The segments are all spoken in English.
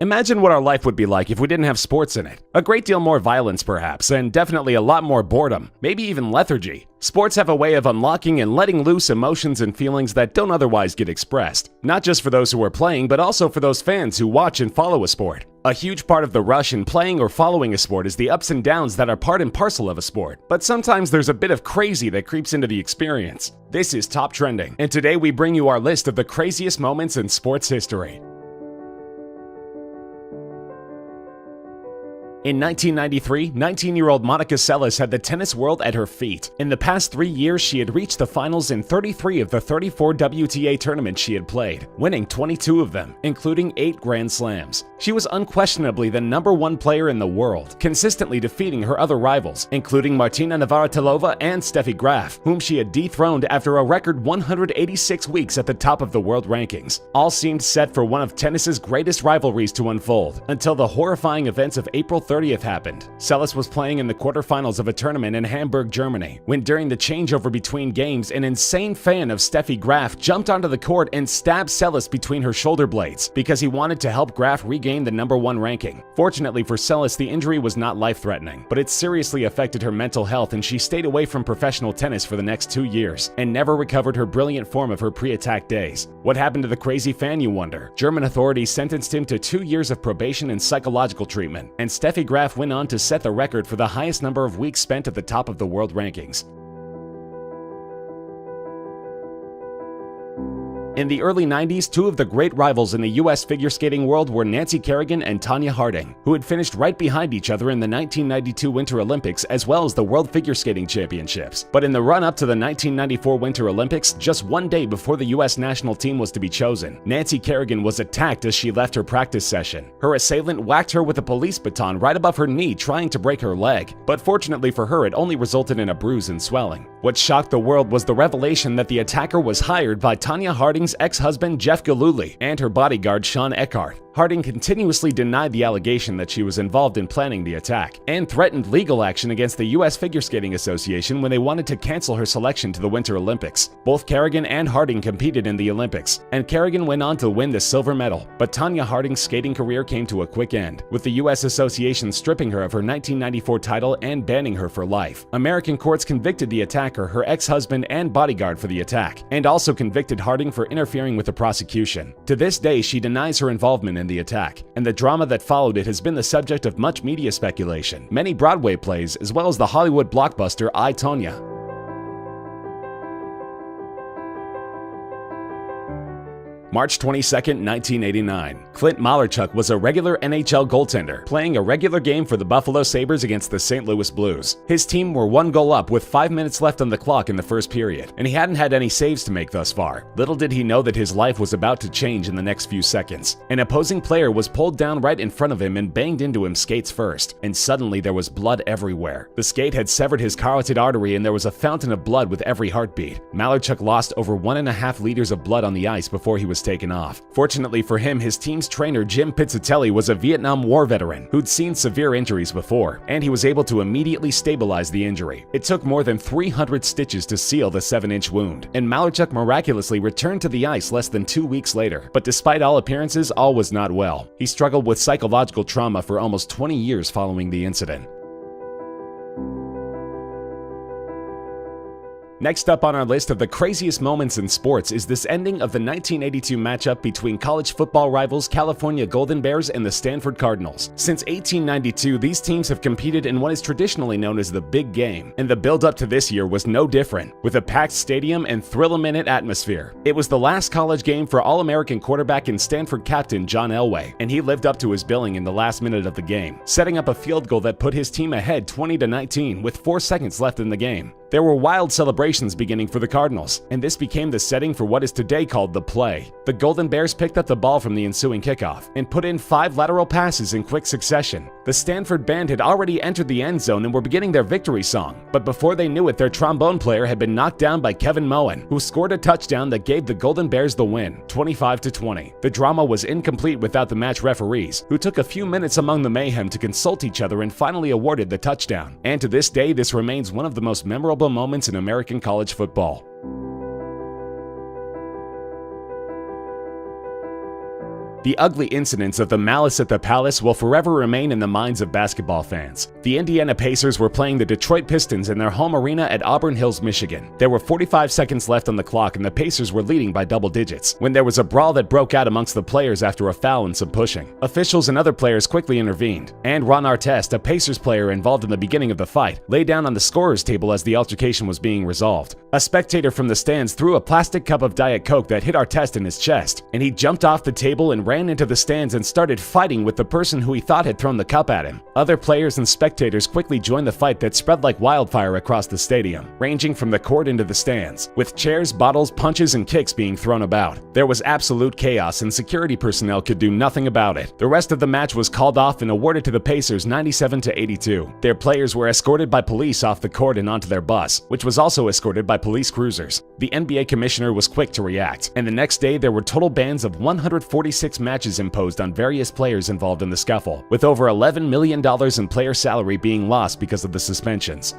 Imagine what our life would be like if we didn't have sports in it. A great deal more violence perhaps, and definitely a lot more boredom, maybe even lethargy. Sports have a way of unlocking and letting loose emotions and feelings that don't otherwise get expressed. Not just for those who are playing, but also for those fans who watch and follow a sport. A huge part of the rush in playing or following a sport is the ups and downs that are part and parcel of a sport. But sometimes there's a bit of crazy that creeps into the experience. This is Top Trending, and today we bring you our list of the craziest moments in sports history. In 1993, 19-year-old Monica Seles had the tennis world at her feet. In the past 3 years, she had reached the finals in 33 of the 34 WTA tournaments she had played, winning 22 of them, including 8 Grand Slams. She was unquestionably the #1 player in the world, consistently defeating her other rivals, including Martina Navratilova and Steffi Graf, whom she had dethroned after a record 186 weeks at the top of the world rankings. All seemed set for one of tennis's greatest rivalries to unfold, until the horrifying events of April 30th happened. Seles was playing in the quarterfinals of a tournament in Hamburg, Germany, when during the changeover between games, an insane fan of Steffi Graf jumped onto the court and stabbed Seles between her shoulder blades because he wanted to help Graf regain the #1 ranking. Fortunately for Seles, the injury was not life-threatening, but it seriously affected her mental health and she stayed away from professional tennis for the next 2 years and never recovered her brilliant form of her pre-attack days. What happened to the crazy fan, you wonder? German authorities sentenced him to 2 years of probation and psychological treatment, and Steffi Graf went on to set the record for the highest number of weeks spent at the top of the world rankings. In the early 90s, 2 of the great rivals in the US figure skating world were Nancy Kerrigan and Tonya Harding, who had finished right behind each other in the 1992 Winter Olympics as well as the World Figure Skating Championships. But in the run-up to the 1994 Winter Olympics, just 1 day before the US national team was to be chosen, Nancy Kerrigan was attacked as she left her practice session. Her assailant whacked her with a police baton right above her knee, trying to break her leg. But fortunately for her, it only resulted in a bruise and swelling. What shocked the world was the revelation that the attacker was hired by Tonya Harding's ex-husband Jeff Gillooly and her bodyguard Sean Eckhart. Harding continuously denied the allegation that she was involved in planning the attack and threatened legal action against the US Figure Skating Association when they wanted to cancel her selection to the Winter Olympics. Both Kerrigan and Harding competed in the Olympics, and Kerrigan went on to win the silver medal, but Tonya Harding's skating career came to a quick end, with the US Association stripping her of her 1994 title and banning her for life. American courts convicted the attacker, her ex-husband, and bodyguard for the attack, and also convicted Harding for interfering with the prosecution. To this day, she denies her involvement in the attack, and the drama that followed it has been the subject of much media speculation, many Broadway plays, as well as the Hollywood blockbuster I, Tonya. March 22, 1989. Clint Malarchuk was a regular NHL goaltender, playing a regular game for the Buffalo Sabres against the St. Louis Blues. His team were 1 goal up with 5 minutes left on the clock in the first period, and he hadn't had any saves to make thus far. Little did he know that his life was about to change in the next few seconds. An opposing player was pulled down right in front of him and banged into him skates first, and suddenly there was blood everywhere. The skate had severed his carotid artery and there was a fountain of blood with every heartbeat. Malarchuk lost over 1.5 liters of blood on the ice before he was taken off. Fortunately for him, his team's trainer Jim Pizzatelli was a Vietnam War veteran who'd seen severe injuries before, and he was able to immediately stabilize the injury. It took more than 300 stitches to seal the 7-inch wound, and Malarchuk miraculously returned to the ice less than 2 weeks later. But despite all appearances, all was not well. He struggled with psychological trauma for almost 20 years following the incident. Next up on our list of the craziest moments in sports is this ending of the 1982 matchup between college football rivals California Golden Bears and the Stanford Cardinals. Since 1892, these teams have competed in what is traditionally known as the Big Game, and the build-up to this year was no different, with a packed stadium and thrill-a-minute atmosphere. It was the last college game for All-American quarterback and Stanford captain John Elway, and he lived up to his billing in the last minute of the game, setting up a field goal that put his team ahead 20-19 with 4 seconds left in the game. There were wild celebrations beginning for the Cardinals, and this became the setting for what is today called the play. The Golden Bears picked up the ball from the ensuing kickoff and put in 5 lateral passes in quick succession. The Stanford band had already entered the end zone and were beginning their victory song, but before they knew it, their trombone player had been knocked down by Kevin Moen, who scored a touchdown that gave the Golden Bears the win, 25-20. The drama was incomplete without the match referees, who took a few minutes among the mayhem to consult each other and finally awarded the touchdown. And to this day, this remains one of the most memorable moments in American college football. The ugly incidents of the Malice at the Palace will forever remain in the minds of basketball fans. The Indiana Pacers were playing the Detroit Pistons in their home arena at Auburn Hills, Michigan. There were 45 seconds left on the clock and the Pacers were leading by double digits when there was a brawl that broke out amongst the players after a foul and some pushing. Officials and other players quickly intervened, and Ron Artest, a Pacers player involved in the beginning of the fight, lay down on the scorer's table as the altercation was being resolved. A spectator from the stands threw a plastic cup of Diet Coke that hit Artest in his chest, and he jumped off the table and ran into the stands and started fighting with the person who he thought had thrown the cup at him. Other players and spectators quickly joined the fight that spread like wildfire across the stadium, ranging from the court into the stands, with chairs, bottles, punches, and kicks being thrown about. There was absolute chaos and security personnel could do nothing about it. The rest of the match was called off and awarded to the Pacers 97-82. Their players were escorted by police off the court and onto their bus, which was also escorted by police cruisers. The NBA commissioner was quick to react, and the next day there were total bans of 146 matches imposed on various players involved in the scuffle, with over $11 million in player salary being lost because of the suspensions.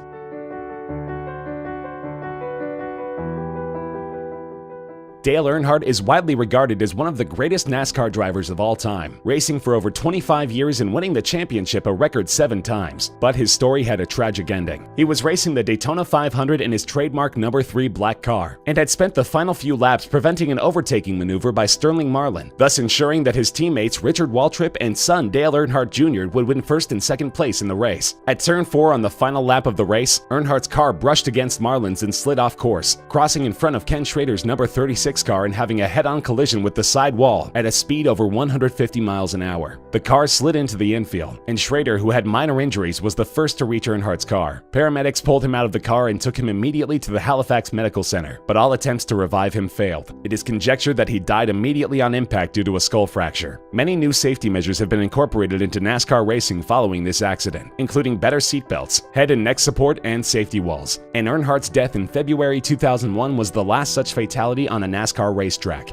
Dale Earnhardt is widely regarded as one of the greatest NASCAR drivers of all time, racing for over 25 years and winning the championship a record 7 times. But his story had a tragic ending. He was racing the Daytona 500 in his trademark number 3 black car, and had spent the final few laps preventing an overtaking maneuver by Sterling Marlin, thus ensuring that his teammates Richard Waltrip and son Dale Earnhardt Jr. would win first and second place in the race. At turn 4 on the final lap of the race, Earnhardt's car brushed against Marlin's and slid off course, crossing in front of Ken Schrader's number 36 car and having a head-on collision with the side wall at a speed over 150 miles an hour. The car slid into the infield, and Schrader, who had minor injuries, was the first to reach Earnhardt's car. Paramedics pulled him out of the car and took him immediately to the Halifax Medical Center, but all attempts to revive him failed. It is conjectured that he died immediately on impact due to a skull fracture. Many new safety measures have been incorporated into NASCAR racing following this accident, including better seatbelts, head and neck support, and safety walls. And Earnhardt's death in February 2001 was the last such fatality on a NASCAR racetrack.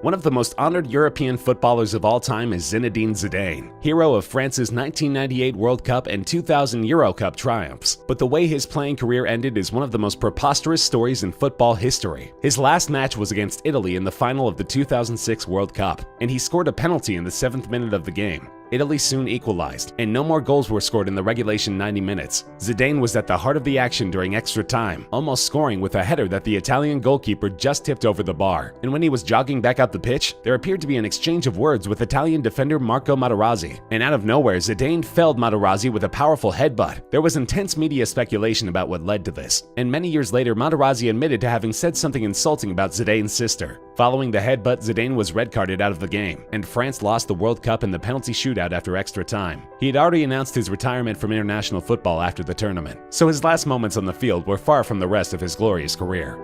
One of the most honored European footballers of all time is Zinedine Zidane, hero of France's 1998 World Cup and 2000 Euro Cup triumphs. But the way his playing career ended is one of the most preposterous stories in football history. His last match was against Italy in the final of the 2006 World Cup, and he scored a penalty in the 7th minute of the game. Italy soon equalized, and no more goals were scored in the regulation 90 minutes. Zidane was at the heart of the action during extra time, almost scoring with a header that the Italian goalkeeper just tipped over the bar. And when he was jogging back out the pitch, there appeared to be an exchange of words with Italian defender Marco Materazzi. And out of nowhere, Zidane felled Materazzi with a powerful headbutt. There was intense media speculation about what led to this, and many years later, Materazzi admitted to having said something insulting about Zidane's sister. Following the headbutt, Zidane was red-carded out of the game, and France lost the World Cup in the penalty shootout after extra time. He had already announced his retirement from international football after the tournament, so his last moments on the field were far from the rest of his glorious career.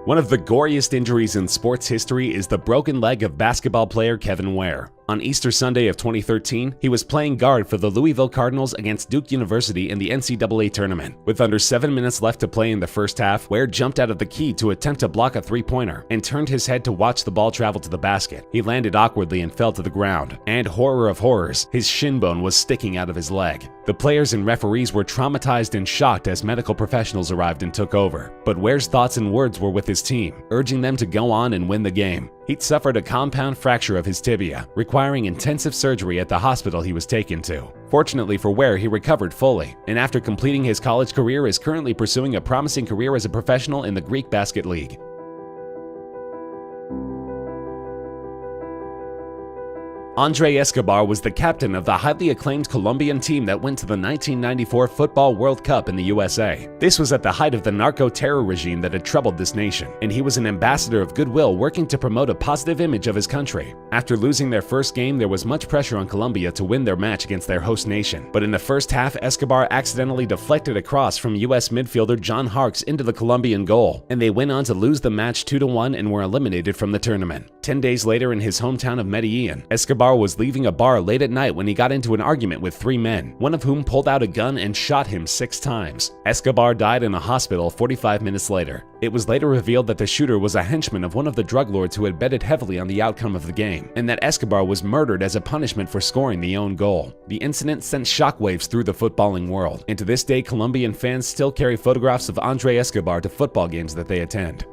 One of the goriest injuries in sports history is the broken leg of basketball player Kevin Ware. On Easter Sunday of 2013, he was playing guard for the Louisville Cardinals against Duke University in the NCAA tournament. With under 7 minutes left to play in the first half, Ware jumped out of the key to attempt to block a three-pointer and turned his head to watch the ball travel to the basket. He landed awkwardly and fell to the ground, and horror of horrors, his shin bone was sticking out of his leg. The players and referees were traumatized and shocked as medical professionals arrived and took over. But Ware's thoughts and words were with his team, urging them to go on and win the game. He'd suffered a compound fracture of his tibia, requiring intensive surgery at the hospital he was taken to. Fortunately for Ware, he recovered fully, and after completing his college career is currently pursuing a promising career as a professional in the Greek Basket League. André Escobar was the captain of the highly acclaimed Colombian team that went to the 1994 Football World Cup in the USA. This was at the height of the narco-terror regime that had troubled this nation, and he was an ambassador of goodwill working to promote a positive image of his country. After losing their first game, there was much pressure on Colombia to win their match against their host nation. But in the first half, Escobar accidentally deflected a cross from US midfielder John Harkes into the Colombian goal, and they went on to lose the match 2-1 and were eliminated from the tournament. 10 days later, in his hometown of Medellin, Escobar was leaving a bar late at night when he got into an argument with 3 men, one of whom pulled out a gun and shot him 6 times. Escobar died in a hospital 45 minutes later. It was later revealed that the shooter was a henchman of one of the drug lords who had betted heavily on the outcome of the game, and that Escobar was murdered as a punishment for scoring the own goal. The incident sent shockwaves through the footballing world, and to this day, Colombian fans still carry photographs of Andre Escobar to football games that they attend.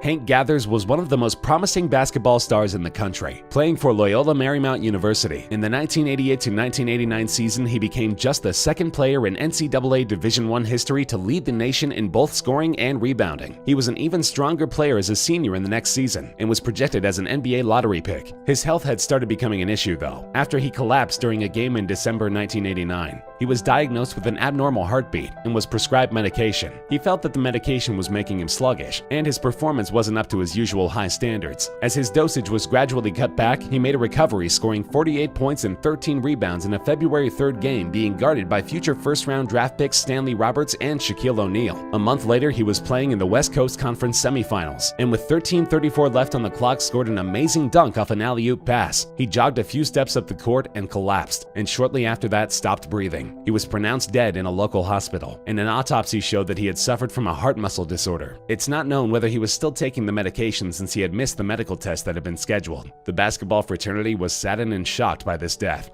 Hank Gathers was one of the most promising basketball stars in the country, playing for Loyola Marymount University. In the 1988-1989 season, he became just the second player in NCAA Division I history to lead the nation in both scoring and rebounding. He was an even stronger player as a senior in the next season, and was projected as an NBA lottery pick. His health had started becoming an issue, though, after he collapsed during a game in December 1989. He was diagnosed with an abnormal heartbeat and was prescribed medication. He felt that the medication was making him sluggish, and his performance wasn't up to his usual high standards. As his dosage was gradually cut back, he made a recovery, scoring 48 points and 13 rebounds in a February 3rd game, being guarded by future first-round draft picks Stanley Roberts and Shaquille O'Neal. A month later, he was playing in the West Coast Conference semifinals, and with 13:34 left on the clock, scored an amazing dunk off an alley-oop pass. He jogged a few steps up the court and collapsed, and shortly after that stopped breathing. He was pronounced dead in a local hospital, and an autopsy showed that he had suffered from a heart muscle disorder. It's not known whether he was still taking the medication since he had missed the medical test that had been scheduled. The basketball fraternity was saddened and shocked by this death.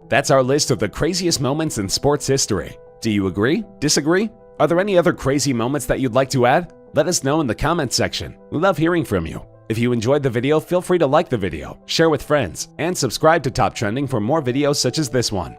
That's our list of the craziest moments in sports history. Do you agree? Disagree? Are there any other crazy moments that you'd like to add? Let us know in the comments section. We love hearing from you. If you enjoyed the video, feel free to like the video, share with friends, and subscribe to Top Trending for more videos such as this one.